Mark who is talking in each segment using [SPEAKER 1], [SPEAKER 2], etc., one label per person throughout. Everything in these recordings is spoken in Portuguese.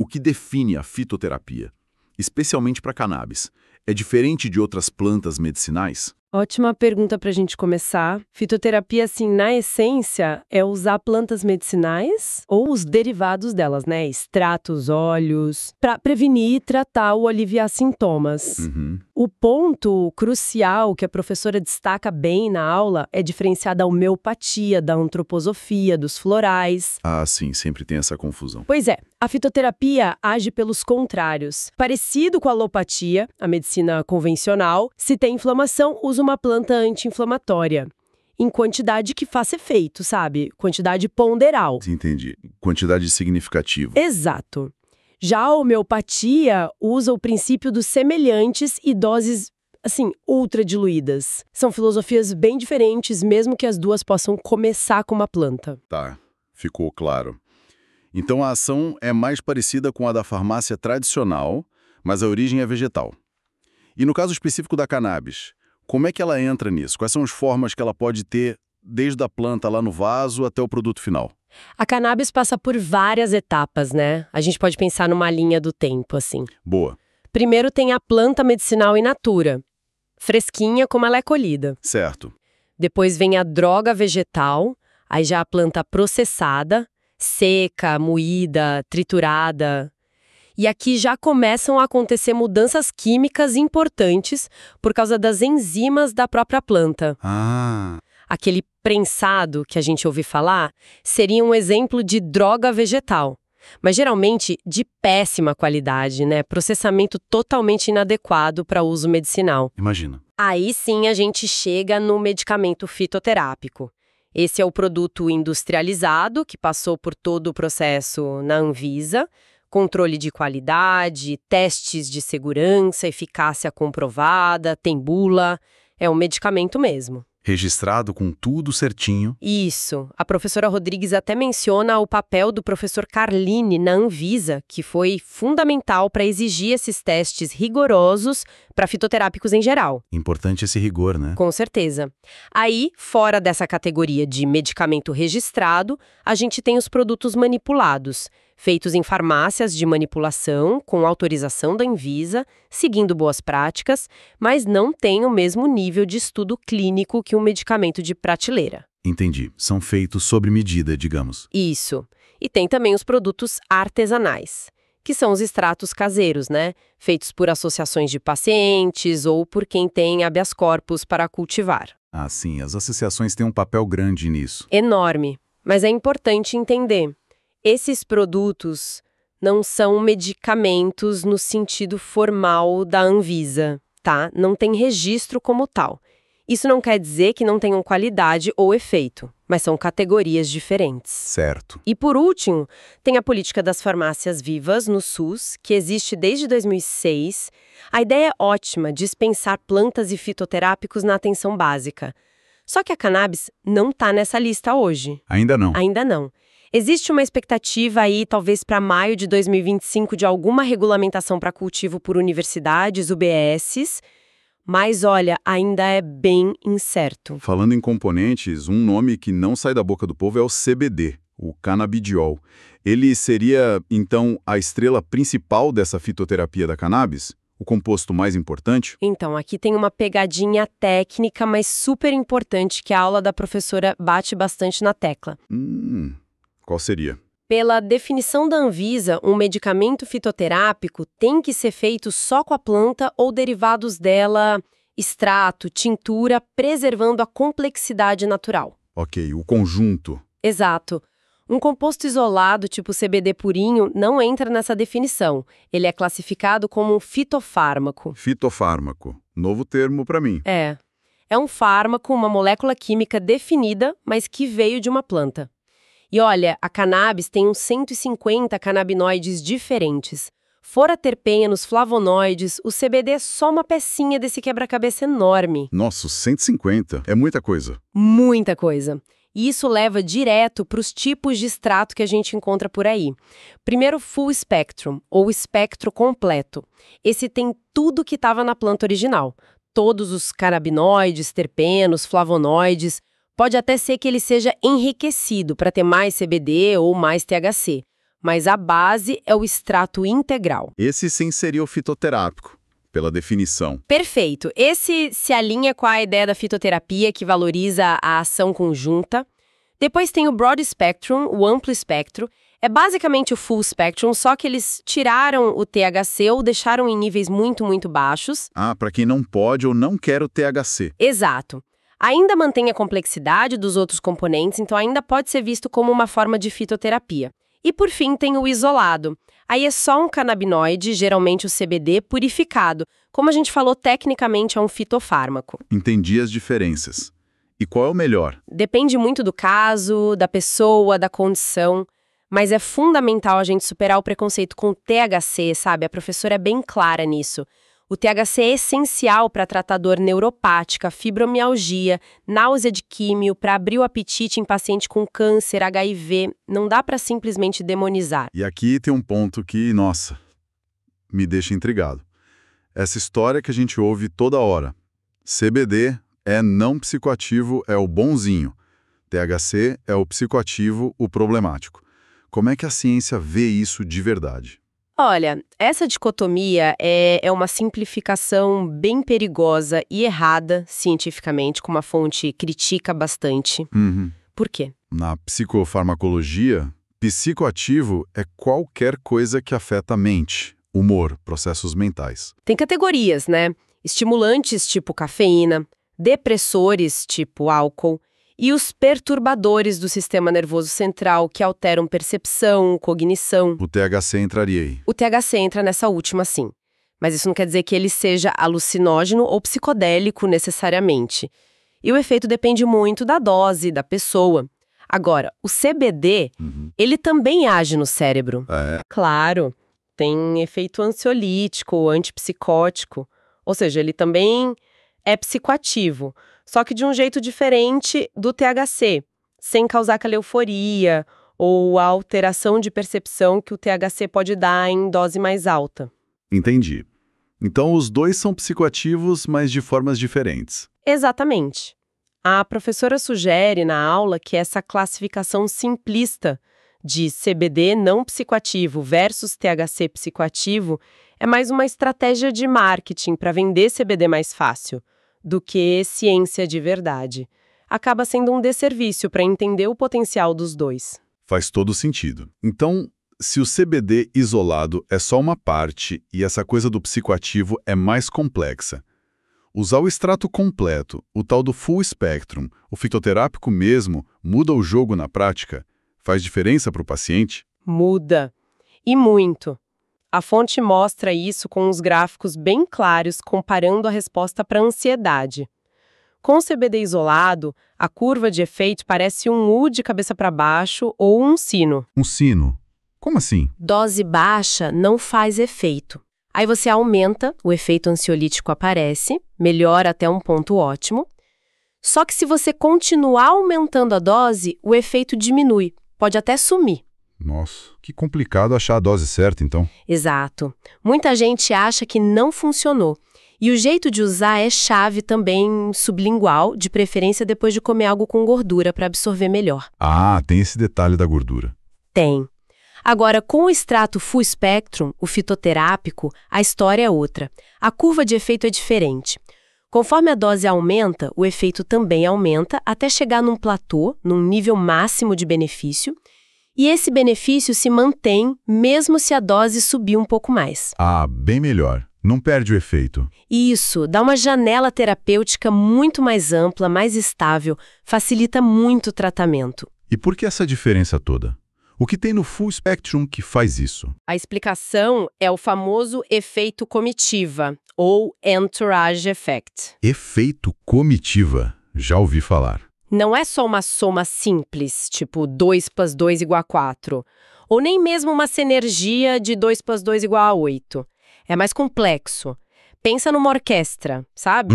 [SPEAKER 1] o que define a fitoterapia, especialmente para cannabis? É diferente de outras plantas medicinais?
[SPEAKER 2] Ótima pergunta para a gente começar. Fitoterapia, assim, na essência, é usar plantas medicinais ou os derivados delas, né? Extratos, óleos, para prevenir, tratar ou aliviar sintomas.
[SPEAKER 1] Uhum.
[SPEAKER 2] O ponto crucial que a professora destaca bem na aula é diferenciar da homeopatia, da antroposofia, dos florais.
[SPEAKER 1] Ah, sim, sempre tem essa confusão.
[SPEAKER 2] Pois é, a fitoterapia age pelos contrários. Parecido com a alopatia, a medicina convencional, se tem inflamação, usa uma planta anti-inflamatória. Em quantidade que faça efeito, sabe? Quantidade ponderal.
[SPEAKER 1] Entendi. Quantidade significativa.
[SPEAKER 2] Exato. Já a homeopatia usa o princípio dos semelhantes e doses, assim, ultra diluídas. São filosofias bem diferentes, mesmo que as duas possam começar com uma planta.
[SPEAKER 1] Tá, ficou claro. Então a ação é mais parecida com a da farmácia tradicional, mas a origem é vegetal. E no caso específico da cannabis, como é que ela entra nisso? Quais são as formas que ela pode ter desde a planta lá no vaso até o produto final?
[SPEAKER 2] A cannabis passa por várias etapas, né? A gente pode pensar numa linha do tempo, assim.
[SPEAKER 1] Boa.
[SPEAKER 2] Primeiro tem a planta medicinal in natura, fresquinha como ela é colhida.
[SPEAKER 1] Certo.
[SPEAKER 2] Depois vem a droga vegetal, aí já a planta processada, seca, moída, triturada. E aqui já começam a acontecer mudanças químicas importantes por causa das enzimas da própria planta.
[SPEAKER 1] Ah,
[SPEAKER 2] Aquele prensado que a gente ouve falar seria um exemplo de droga vegetal, mas geralmente de péssima qualidade, né? Processamento totalmente inadequado para uso medicinal.
[SPEAKER 1] imagina.
[SPEAKER 2] Aí sim a gente chega no medicamento fitoterápico. Esse é o produto industrializado que passou por todo o processo na Anvisa, controle de qualidade, testes de segurança, eficácia comprovada, tem bula, é um medicamento mesmo.
[SPEAKER 1] Registrado com tudo certinho.
[SPEAKER 2] Isso. A professora Rodrigues até menciona o papel do professor Carline na Anvisa, que foi fundamental para exigir esses testes rigorosos para fitoterápicos em geral.
[SPEAKER 1] Importante esse rigor, né?
[SPEAKER 2] Com certeza. Aí, fora dessa categoria de medicamento registrado, a gente tem os produtos manipulados, feitos em farmácias de manipulação, com autorização da Anvisa, seguindo boas práticas, mas não têm o mesmo nível de estudo clínico que um medicamento de prateleira.
[SPEAKER 1] Entendi. São feitos sob medida, digamos.
[SPEAKER 2] Isso. E tem também os produtos artesanais, que são os extratos caseiros, né? Feitos por associações de pacientes ou por quem tem habeas corpus para cultivar.
[SPEAKER 1] Ah, sim, as associações têm um papel grande nisso.
[SPEAKER 2] Enorme. Mas é importante entender. Esses produtos não são medicamentos no sentido formal da Anvisa, tá? Não tem registro como tal. Isso não quer dizer que não tenham qualidade ou efeito, mas são categorias diferentes.
[SPEAKER 1] Certo.
[SPEAKER 2] E por último, tem a política das farmácias vivas no SUS, que existe desde 2006. A ideia é ótima, dispensar plantas e fitoterápicos na atenção básica. Só que a cannabis não está nessa lista hoje.
[SPEAKER 1] Ainda não.
[SPEAKER 2] Ainda não. Existe uma expectativa aí, talvez para maio de 2025, de alguma regulamentação para cultivo por universidades, UBSs, mas olha, ainda é bem incerto.
[SPEAKER 1] Falando em componentes, um nome que não sai da boca do povo é o CBD, o canabidiol. Ele seria, então, a estrela principal dessa fitoterapia da cannabis? O composto mais importante?
[SPEAKER 2] Então, aqui tem uma pegadinha técnica, mas super importante, que a aula da professora bate bastante na tecla.
[SPEAKER 1] Qual seria?
[SPEAKER 2] Pela definição da Anvisa, um medicamento fitoterápico tem que ser feito só com a planta ou derivados dela, extrato, tintura, preservando a complexidade natural.
[SPEAKER 1] Ok, o conjunto.
[SPEAKER 2] Exato. Um composto isolado, tipo CBD purinho, não entra nessa definição. Ele é classificado como um fitofármaco.
[SPEAKER 1] Fitofármaco. Novo termo para mim.
[SPEAKER 2] É um fármaco, uma molécula química definida, mas que veio de uma planta. E olha, a cannabis tem uns 150 canabinoides diferentes. Fora terpenos, flavonoides, o CBD é só uma pecinha desse quebra-cabeça enorme.
[SPEAKER 1] Nossa, 150. É muita coisa.
[SPEAKER 2] Muita coisa. E isso leva direto para os tipos de extrato que a gente encontra por aí. Primeiro, full spectrum, ou espectro completo. Esse tem tudo que estava na planta original. Todos os canabinoides, terpenos, flavonoides. Pode até ser que ele seja enriquecido para ter mais CBD ou mais THC. mas a base é o extrato integral.
[SPEAKER 1] Esse sim seria o fitoterápico, pela definição.
[SPEAKER 2] Perfeito. Esse se alinha com a ideia da fitoterapia, que valoriza a ação conjunta. Depois tem o Broad Spectrum, o amplo espectro. É basicamente o Full Spectrum, só que eles tiraram o THC ou deixaram em níveis muito, muito baixos.
[SPEAKER 1] Ah, para quem não pode ou não quer o THC.
[SPEAKER 2] Exato. Ainda mantém a complexidade dos outros componentes, então ainda pode ser visto como uma forma de fitoterapia. E por fim tem o isolado. Aí é só um canabinoide, geralmente o CBD, purificado. Como a gente falou, tecnicamente é um fitofármaco.
[SPEAKER 1] Entendi as diferenças. E qual é o melhor?
[SPEAKER 2] Depende muito do caso, da pessoa, da condição, mas é fundamental a gente superar o preconceito com o THC, sabe? A professora é bem clara nisso. O THC é essencial para tratar dor neuropática, fibromialgia, náusea de químio, para abrir o apetite em paciente com câncer, HIV. Não dá para simplesmente demonizar.
[SPEAKER 1] E aqui tem um ponto que, nossa, me deixa intrigado. Essa história que a gente ouve toda hora. CBD é não psicoativo, é o bonzinho. THC é o psicoativo, o problemático. Como é que a ciência vê isso de verdade?
[SPEAKER 2] Olha, essa dicotomia é uma simplificação bem perigosa e errada cientificamente, como a fonte critica bastante. Por quê?
[SPEAKER 1] Na psicofarmacologia, psicoativo é qualquer coisa que afeta a mente, humor, processos mentais.
[SPEAKER 2] Tem categorias, né? Estimulantes tipo cafeína, depressores tipo álcool e os perturbadores do sistema nervoso central que alteram percepção, cognição.
[SPEAKER 1] O THC entraria aí.
[SPEAKER 2] O THC entra nessa última, sim. Mas isso não quer dizer que ele seja alucinógeno ou psicodélico necessariamente. E o efeito depende muito da dose, da pessoa. Agora, o CBD, ele também age no cérebro.
[SPEAKER 1] É.
[SPEAKER 2] Claro, tem efeito ansiolítico, antipsicótico. Ou seja, ele também é psicoativo, só que de um jeito diferente do THC, sem causar aquela euforia ou a alteração de percepção que o THC pode dar em dose mais alta.
[SPEAKER 1] Entendi. Então os dois são psicoativos, mas de formas diferentes.
[SPEAKER 2] Exatamente. A professora sugere na aula que essa classificação simplista de CBD não psicoativo versus THC psicoativo é mais uma estratégia de marketing para vender CBD mais fácil do que ciência de verdade. Acaba sendo um desserviço para entender o potencial dos dois.
[SPEAKER 1] Faz todo sentido. Então, se o CBD isolado é só uma parte e essa coisa do psicoativo é mais complexa, usar o extrato completo, o tal do full spectrum, o fitoterápico mesmo, muda o jogo na prática? Faz diferença para o paciente?
[SPEAKER 2] Muda. E muito. A fonte mostra isso com uns gráficos bem claros comparando a resposta para a ansiedade. Com o CBD isolado, a curva de efeito parece um U de cabeça para baixo ou um sino.
[SPEAKER 1] Um sino? Como assim?
[SPEAKER 2] Dose baixa não faz efeito. Aí você aumenta, o efeito ansiolítico aparece, melhora até um ponto ótimo. Só que se você continuar aumentando a dose, o efeito diminui, pode até sumir.
[SPEAKER 1] Nossa, que complicado achar a dose certa, então.
[SPEAKER 2] Exato. Muita gente acha que não funcionou. E o jeito de usar é chave também sublingual, de preferência depois de comer algo com gordura para absorver melhor.
[SPEAKER 1] Ah, tem esse detalhe da gordura.
[SPEAKER 2] Tem. Agora, com o extrato full spectrum, o fitoterápico, a história é outra. A curva de efeito é diferente. Conforme a dose aumenta, o efeito também aumenta até chegar num platô, num nível máximo de benefício. E esse benefício se mantém mesmo se a dose subir um pouco mais.
[SPEAKER 1] Ah, bem melhor. Não perde o efeito.
[SPEAKER 2] Isso, dá uma janela terapêutica muito mais ampla, mais estável, facilita muito o tratamento.
[SPEAKER 1] E por que essa diferença toda? O que tem no full spectrum que faz isso?
[SPEAKER 2] A explicação é o famoso efeito comitiva, ou entourage effect.
[SPEAKER 1] Efeito comitiva. Já ouvi falar.
[SPEAKER 2] Não é só uma soma simples, tipo 2 + 2 = 4, ou nem mesmo uma sinergia de 2 + 2 = 8. É mais complexo. Pensa numa orquestra, sabe?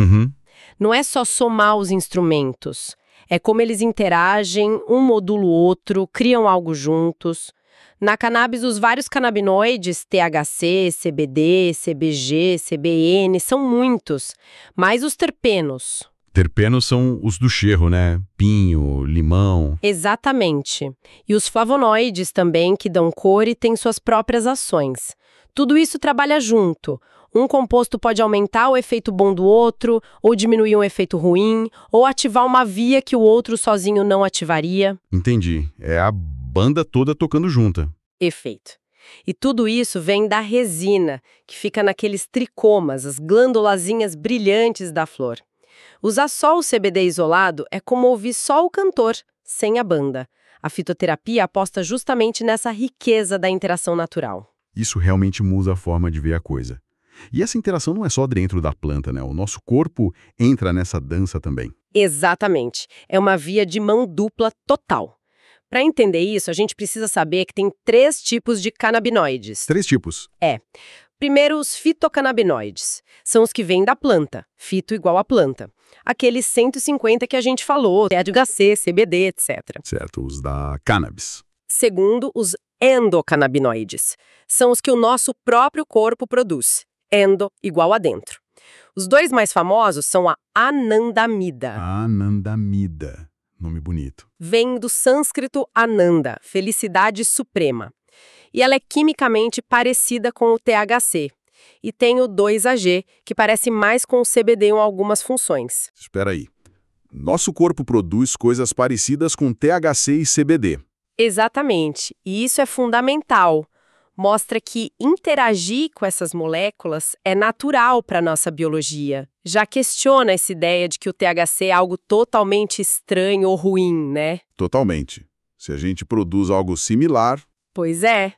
[SPEAKER 2] Não é só somar os instrumentos. É como eles interagem, um modula o outro, criam algo juntos. Na cannabis, os vários canabinoides, THC, CBD, CBG, CBN, são muitos. Mas os terpenos.
[SPEAKER 1] Terpenos são os do cheiro, né? Pinho, limão.
[SPEAKER 2] Exatamente. E os flavonoides também, que dão cor e têm suas próprias ações. Tudo isso trabalha junto. Um composto pode aumentar o efeito bom do outro, ou diminuir um efeito ruim, ou ativar uma via que o outro sozinho não ativaria.
[SPEAKER 1] Entendi. É a banda toda tocando junta.
[SPEAKER 2] Efeito. E tudo isso vem da resina, que fica naqueles tricomas, as glândulazinhas brilhantes da flor. Usar só o CBD isolado é como ouvir só o cantor, sem a banda. A fitoterapia aposta justamente nessa riqueza da interação natural.
[SPEAKER 1] Isso realmente muda a forma de ver a coisa. E essa interação não é só dentro da planta, né? O nosso corpo entra nessa dança também.
[SPEAKER 2] Exatamente. É uma via de mão dupla total. Para entender isso, a gente precisa saber que tem 3 tipos de canabinoides.
[SPEAKER 1] 3 tipos.
[SPEAKER 2] Primeiro, os fitocannabinoides. São os que vêm da planta. Fito igual a planta. Aqueles 150 que a gente falou, THC, CBD, etc.
[SPEAKER 1] Certo, os da cannabis.
[SPEAKER 2] Segundo, os endocannabinoides. São os que o nosso próprio corpo produz. Endo igual a dentro. Os 2 mais famosos são a anandamida.
[SPEAKER 1] Anandamida. Nome bonito.
[SPEAKER 2] Vem do sânscrito ananda, felicidade suprema. E ela é quimicamente parecida com o THC. E tem o 2-AG, que parece mais com o CBD em algumas funções.
[SPEAKER 1] Espera aí. Nosso corpo produz coisas parecidas com THC e CBD.
[SPEAKER 2] Exatamente. E isso é fundamental. Mostra que interagir com essas moléculas é natural para a nossa biologia. Já questiona essa ideia de que o THC é algo totalmente estranho ou ruim, né?
[SPEAKER 1] Totalmente. Se a gente produz algo similar...
[SPEAKER 2] Pois é.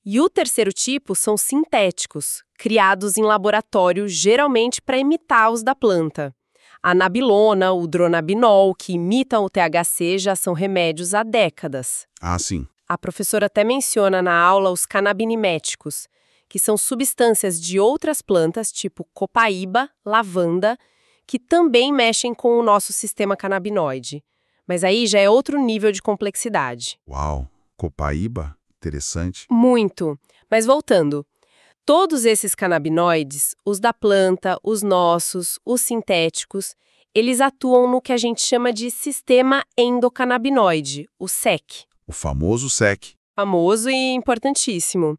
[SPEAKER 2] E o terceiro tipo são sintéticos, criados em laboratório geralmente para imitar os da planta. A nabilona, o dronabinol, que imitam o THC, já são remédios há décadas.
[SPEAKER 1] Ah, sim.
[SPEAKER 2] A professora até menciona na aula os canabiniméticos, que são substâncias de outras plantas, tipo copaíba, lavanda, que também mexem com o nosso sistema canabinoide. Mas aí já é outro nível de complexidade.
[SPEAKER 1] Uau, copaíba? Interessante.
[SPEAKER 2] Muito. Mas voltando, todos esses canabinoides, os da planta, os nossos, os sintéticos, eles atuam no que a gente chama de sistema endocannabinoide, o SEC.
[SPEAKER 1] O famoso SEC.
[SPEAKER 2] Famoso e importantíssimo.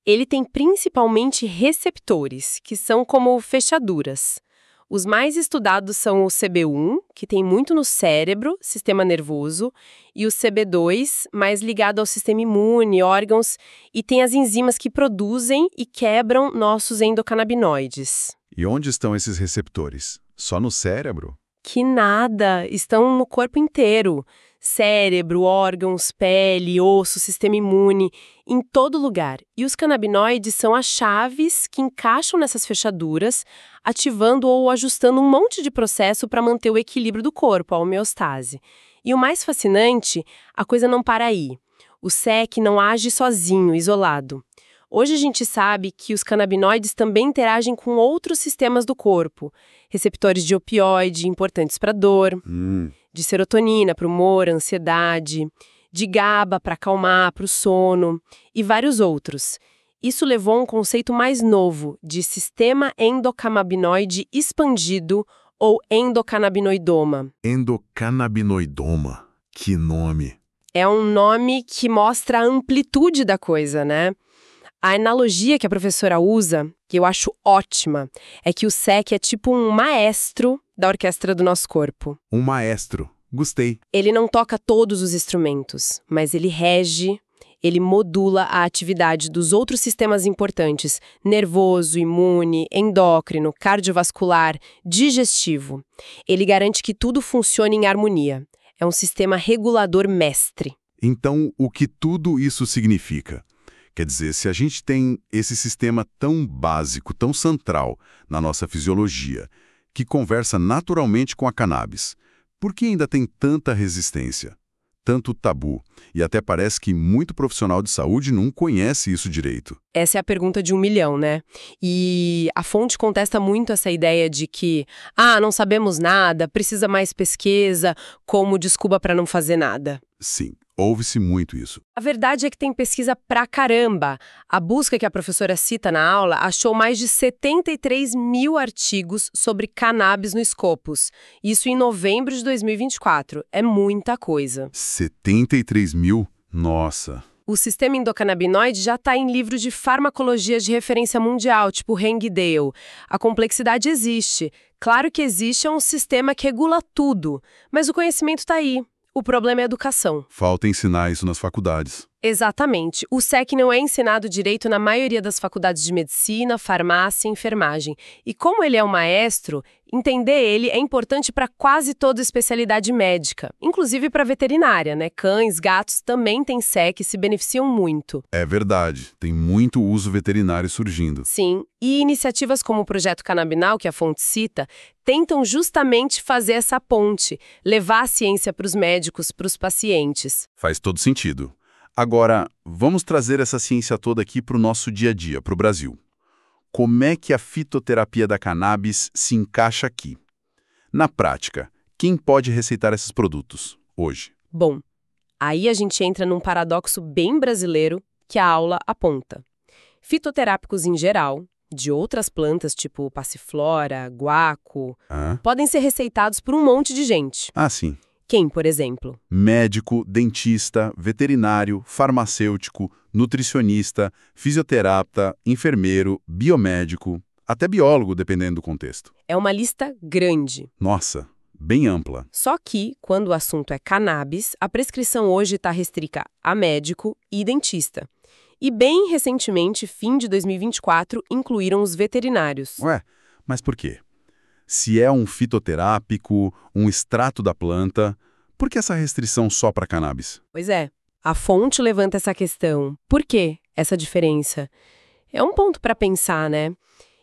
[SPEAKER 2] Ele tem principalmente receptores, que são como fechaduras. Os mais estudados são o CB1, que tem muito no cérebro, sistema nervoso, e o CB2, mais ligado ao sistema imune, órgãos, e tem as enzimas que produzem e quebram nossos endocannabinoides.
[SPEAKER 1] E onde estão esses receptores? Só no cérebro?
[SPEAKER 2] Que nada! Estão no corpo inteiro. Cérebro, órgãos, pele, osso, sistema imune, em todo lugar. E os canabinoides são as chaves que encaixam nessas fechaduras, ativando ou ajustando um monte de processo para manter o equilíbrio do corpo, a homeostase. E o mais fascinante, a coisa não para aí. O SEC não age sozinho, isolado. Hoje a gente sabe que os canabinoides também interagem com outros sistemas do corpo. Receptores de opioide, importantes para dor, de serotonina para o humor, ansiedade, de GABA para acalmar, para o sono, e vários outros. Isso levou a um conceito mais novo, de sistema endocannabinoide expandido, ou endocannabinoidoma.
[SPEAKER 1] Endocannabinoidoma. Que nome!
[SPEAKER 2] É um nome que mostra a amplitude da coisa, né? A analogia que a professora usa, que eu acho ótima, é que o SEC é tipo um maestro da orquestra do nosso corpo.
[SPEAKER 1] Um maestro. Gostei.
[SPEAKER 2] Ele não toca todos os instrumentos, mas ele rege, ele modula a atividade dos outros sistemas importantes, nervoso, imune, endócrino, cardiovascular, digestivo. Ele garante que tudo funcione em harmonia. É um sistema regulador mestre.
[SPEAKER 1] Então, o que tudo isso significa? Quer dizer, se a gente tem esse sistema tão básico, tão central na nossa fisiologia, que conversa naturalmente com a cannabis, por que ainda tem tanta resistência, tanto tabu? E até parece que muito profissional de saúde não conhece isso direito.
[SPEAKER 2] Essa é a pergunta de 1 milhão, né? E a fonte contesta muito essa ideia de que, não sabemos nada, precisa mais pesquisa, como desculpa para não fazer nada.
[SPEAKER 1] Sim.
[SPEAKER 3] Ouve-se muito isso.
[SPEAKER 2] A verdade é que tem pesquisa pra caramba. A busca que a professora cita na aula achou mais de 73 mil artigos sobre cannabis no Scopus. Isso em novembro de 2024. É muita coisa.
[SPEAKER 3] 73 mil? Nossa.
[SPEAKER 2] O sistema endocannabinoide já está em livros de farmacologia de referência mundial, tipo Hengdale. A complexidade existe. Claro que existe um sistema que regula tudo, mas o conhecimento está aí. O problema é a educação.
[SPEAKER 3] Falta ensinar isso nas faculdades.
[SPEAKER 2] Exatamente. O SEC não é ensinado direito na maioria das faculdades de medicina, farmácia e enfermagem. E como ele é um maestro, entender ele é importante para quase toda especialidade médica, inclusive para veterinária, né? Cães, gatos também têm SEC e se beneficiam muito.
[SPEAKER 3] É verdade, tem muito uso veterinário surgindo.
[SPEAKER 2] Sim, e iniciativas como o Projeto Canabinal, que a fonte cita, tentam justamente fazer essa ponte, levar a ciência para os médicos, para os pacientes.
[SPEAKER 3] Faz todo sentido. Agora, vamos trazer essa ciência toda aqui para o nosso dia a dia, para o Brasil. Como é que a fitoterapia da cannabis se encaixa aqui? Na prática, quem pode receitar esses produtos hoje?
[SPEAKER 2] Bom, aí a gente entra num paradoxo bem brasileiro que a aula aponta. Fitoterápicos em geral, de outras plantas tipo passiflora, guaco, podem ser receitados por um monte de gente.
[SPEAKER 3] Ah, sim.
[SPEAKER 2] Quem, por exemplo?
[SPEAKER 3] Médico, dentista, veterinário, farmacêutico, nutricionista, fisioterapeuta, enfermeiro, biomédico, até biólogo, dependendo do contexto.
[SPEAKER 2] É uma lista grande.
[SPEAKER 3] Nossa, bem ampla.
[SPEAKER 2] Só que, quando o assunto é cannabis, a prescrição hoje está restrita a médico e dentista. E bem recentemente, fim de 2024, incluíram os veterinários.
[SPEAKER 3] Ué, mas por quê? Se é um fitoterápico, um extrato da planta, por que essa restrição só para cannabis?
[SPEAKER 2] Pois é, a fonte levanta essa questão. Por que essa diferença? É um ponto para pensar, né?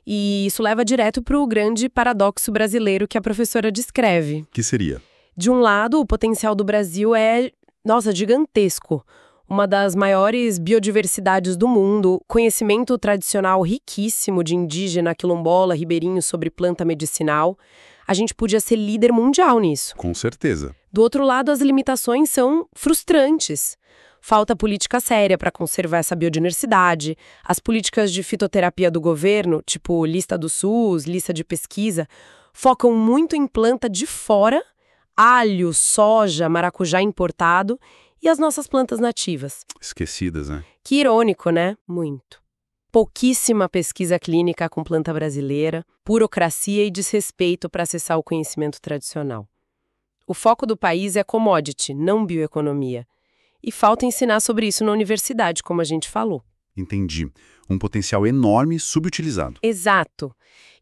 [SPEAKER 2] E isso leva direto para o grande paradoxo brasileiro que a professora descreve.
[SPEAKER 3] Que seria?
[SPEAKER 2] De um lado, o potencial do Brasil é, gigantesco. Uma das maiores biodiversidades do mundo, conhecimento tradicional riquíssimo de indígena, quilombola, ribeirinho sobre planta medicinal. A gente podia ser líder mundial nisso.
[SPEAKER 3] Com certeza.
[SPEAKER 2] Do outro lado, as limitações são frustrantes. Falta política séria para conservar essa biodiversidade. As políticas de fitoterapia do governo, tipo lista do SUS, lista de pesquisa, focam muito em planta de fora, alho, soja, maracujá importado, e as nossas plantas nativas.
[SPEAKER 3] Esquecidas, né?
[SPEAKER 2] Que irônico, né? Muito. Pouquíssima pesquisa clínica com planta brasileira, burocracia e desrespeito para acessar o conhecimento tradicional. O foco do país é commodity, não bioeconomia. E falta ensinar sobre isso na universidade, como a gente falou.
[SPEAKER 3] Entendi. Um potencial enorme subutilizado.
[SPEAKER 2] Exato.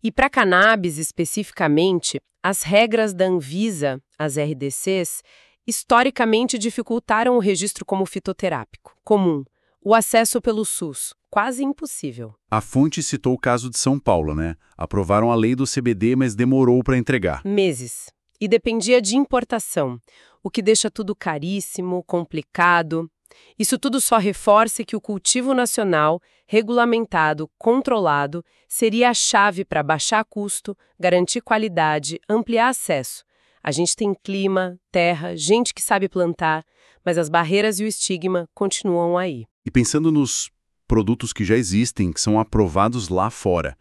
[SPEAKER 2] E para cannabis, especificamente, as regras da Anvisa, as RDCs, historicamente dificultaram o registro como fitoterápico comum. O acesso pelo SUS, quase impossível.
[SPEAKER 3] A fonte citou o caso de São Paulo, né? Aprovaram a lei do CBD, mas demorou para entregar.
[SPEAKER 2] Meses. E dependia de importação, o que deixa tudo caríssimo, complicado. Isso tudo só reforça que o cultivo nacional, regulamentado, controlado, seria a chave para baixar custo, garantir qualidade, ampliar acesso. A gente tem clima, terra, gente que sabe plantar, mas as barreiras e o estigma continuam aí.
[SPEAKER 3] E pensando nos produtos que já existem, que são aprovados lá fora,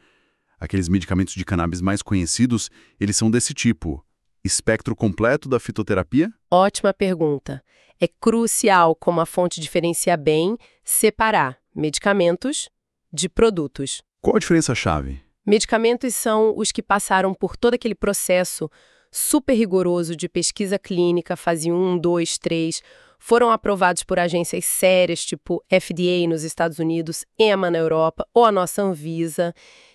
[SPEAKER 3] aqueles medicamentos de cannabis mais conhecidos, eles são desse tipo. Espectro completo da fitoterapia?
[SPEAKER 2] Ótima pergunta. É crucial como a fonte diferencia bem separar medicamentos de produtos.
[SPEAKER 3] Qual a diferença-chave?
[SPEAKER 2] Medicamentos são os que passaram por todo aquele processo super rigoroso de pesquisa clínica, fase 1, 2, 3, foram aprovados por agências sérias, tipo FDA nos Estados Unidos, EMA na Europa ou a nossa Anvisa.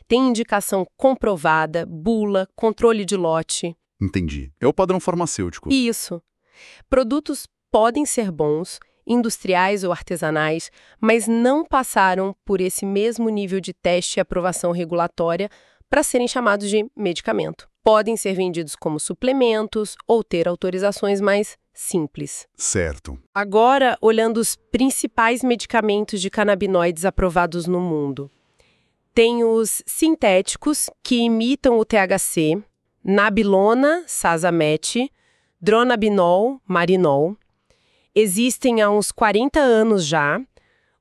[SPEAKER 2] Tem indicação comprovada, bula, controle de lote.
[SPEAKER 3] Entendi. É o padrão farmacêutico.
[SPEAKER 2] Isso. Produtos podem ser bons, industriais ou artesanais, mas não passaram por esse mesmo nível de teste e aprovação regulatória para serem chamados de medicamento. Podem ser vendidos como suplementos ou ter autorizações mais simples.
[SPEAKER 3] Certo.
[SPEAKER 2] Agora, olhando os principais medicamentos de canabinoides aprovados no mundo. Tem os sintéticos, que imitam o THC, nabilona, Sazamet, dronabinol, Marinol. Existem há uns 40 anos já,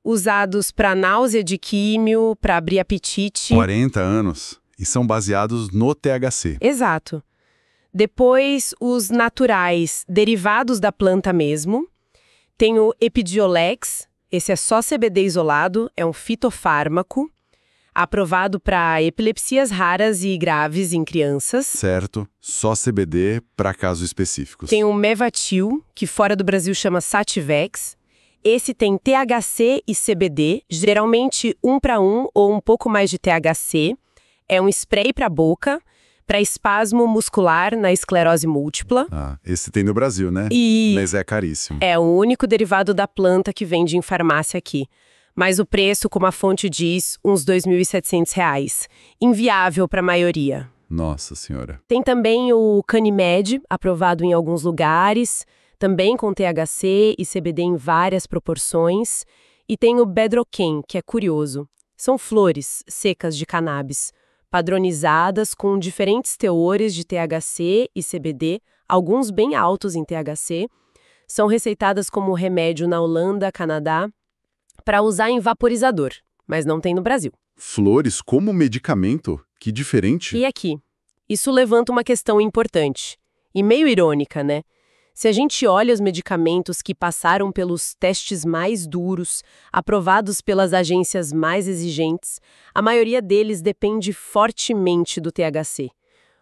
[SPEAKER 2] usados para náusea de químio, para abrir apetite.
[SPEAKER 3] 40 anos. E são baseados no THC.
[SPEAKER 2] Exato. Depois, os naturais, derivados da planta mesmo. Tem o Epidiolex, esse é só CBD isolado, é um fitofármaco, aprovado para epilepsias raras e graves em crianças.
[SPEAKER 3] Certo, só CBD para casos específicos.
[SPEAKER 2] Tem o Mevatil, que fora do Brasil chama Sativex. Esse tem THC e CBD, geralmente 1 para 1 ou um pouco mais de THC. É um spray para a boca, para espasmo muscular na esclerose múltipla.
[SPEAKER 3] Ah, esse tem no Brasil, né?
[SPEAKER 2] E
[SPEAKER 3] Mas é caríssimo.
[SPEAKER 2] é o único derivado da planta que vende em farmácia aqui. Mas o preço, como a fonte diz, uns R$ 2.700. Inviável para a maioria.
[SPEAKER 3] Nossa Senhora.
[SPEAKER 2] Tem também o Canimed, aprovado em alguns lugares, também com THC e CBD em várias proporções. E tem o Bedrocan, que é curioso. São flores secas de cannabis, padronizadas com diferentes teores de THC e CBD, alguns bem altos em THC. São receitadas como remédio na Holanda, Canadá, para usar em vaporizador, mas não tem no Brasil.
[SPEAKER 3] Flores como medicamento? Que diferente.
[SPEAKER 2] E aqui? Isso levanta uma questão importante, e meio irônica, né? Se a gente olha os medicamentos que passaram pelos testes mais duros, aprovados pelas agências mais exigentes, a maioria deles depende fortemente do THC.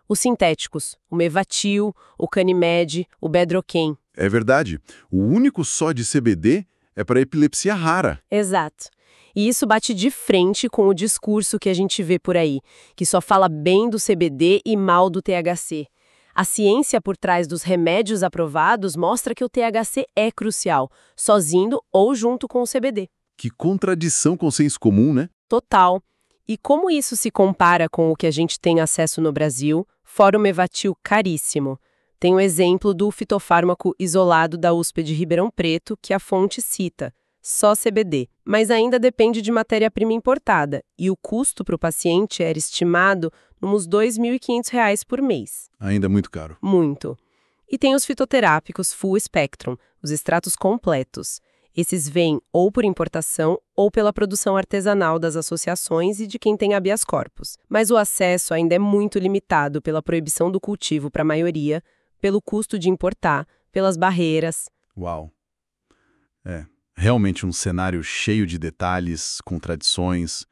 [SPEAKER 2] Os sintéticos, o Mevatil, o Canimed, o Bedrocan.
[SPEAKER 3] É verdade. O único só de CBD é para epilepsia rara.
[SPEAKER 2] Exato. E isso bate de frente com o discurso que a gente vê por aí, que só fala bem do CBD e mal do THC. A ciência por trás dos remédios aprovados mostra que o THC é crucial, sozinho ou junto com o CBD.
[SPEAKER 3] Que contradição com o senso comum, né?
[SPEAKER 2] Total. E como isso se compara com o que a gente tem acesso no Brasil, fora o Mevatil caríssimo? Tem o exemplo do fitofármaco isolado da USP de Ribeirão Preto, que a fonte cita, só CBD, mas ainda depende de matéria-prima importada, e o custo para o paciente era estimado uns R$ 2.500 por mês.
[SPEAKER 3] Ainda muito caro.
[SPEAKER 2] Muito. E tem os fitoterápicos full spectrum, os extratos completos. Esses vêm ou por importação ou pela produção artesanal das associações e de quem tem habeas corpus. Mas o acesso ainda é muito limitado pela proibição do cultivo para a maioria, pelo custo de importar, pelas barreiras.
[SPEAKER 3] Uau. É, realmente um cenário cheio de detalhes, contradições.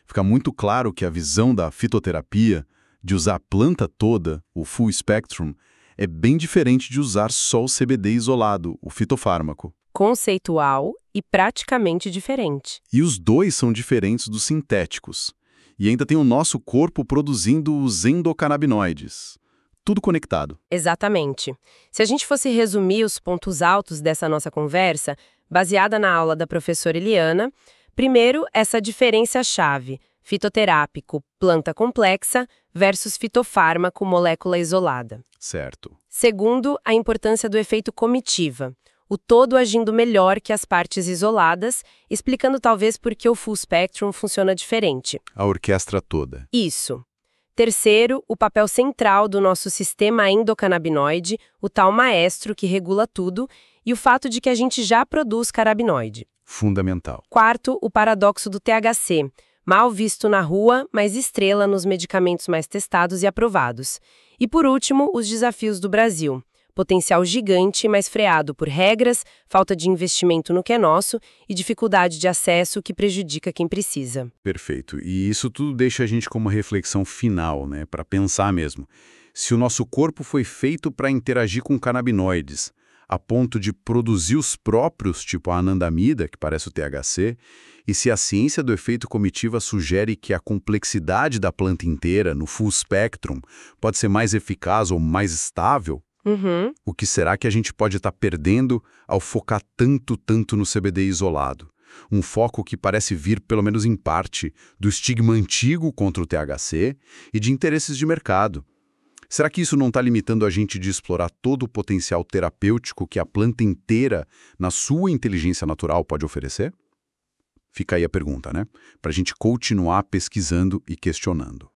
[SPEAKER 3] Fica muito claro que a visão da fitoterapia, de usar a planta toda, o full spectrum, é bem diferente de usar só o CBD isolado, o fitofármaco.
[SPEAKER 2] Conceitual e praticamente diferente.
[SPEAKER 3] E os dois são diferentes dos sintéticos. E ainda tem o nosso corpo produzindo os endocannabinoides. Tudo conectado.
[SPEAKER 2] Exatamente. Se a gente fosse resumir os pontos altos dessa nossa conversa, baseada na aula da professora Eliana, primeiro, essa diferença-chave, fitoterápico, planta complexa, versus fitofármaco, molécula isolada.
[SPEAKER 3] Certo.
[SPEAKER 2] Segundo, a importância do efeito comitiva, o todo agindo melhor que as partes isoladas, explicando talvez por que o full spectrum funciona diferente.
[SPEAKER 3] A orquestra toda.
[SPEAKER 2] Isso. Terceiro, o papel central do nosso sistema endocannabinoide, o tal maestro que regula tudo, e o fato de que a gente já produz carabinoide.
[SPEAKER 3] Fundamental.
[SPEAKER 2] Quarto, o paradoxo do THC, mal visto na rua, mas estrela nos medicamentos mais testados e aprovados. E por último, os desafios do Brasil. Potencial gigante, mas freado por regras, falta de investimento no que é nosso e dificuldade de acesso que prejudica quem precisa.
[SPEAKER 3] Perfeito. E isso tudo deixa a gente com uma reflexão final, né, para pensar mesmo. Se o nosso corpo foi feito para interagir com canabinoides, a ponto de produzir os próprios, tipo a anandamida, que parece o THC, e se a ciência do efeito comitiva sugere que a complexidade da planta inteira, no full spectrum, pode ser mais eficaz ou mais estável, o que será que a gente pode estar perdendo ao focar tanto no CBD isolado? Um foco que parece vir, pelo menos em parte, do estigma antigo contra o THC e de interesses de mercado. Será que isso não está limitando a gente de explorar todo o potencial terapêutico que a planta inteira, na sua inteligência natural, pode oferecer? Fica aí a pergunta, né? Para a gente continuar pesquisando e questionando.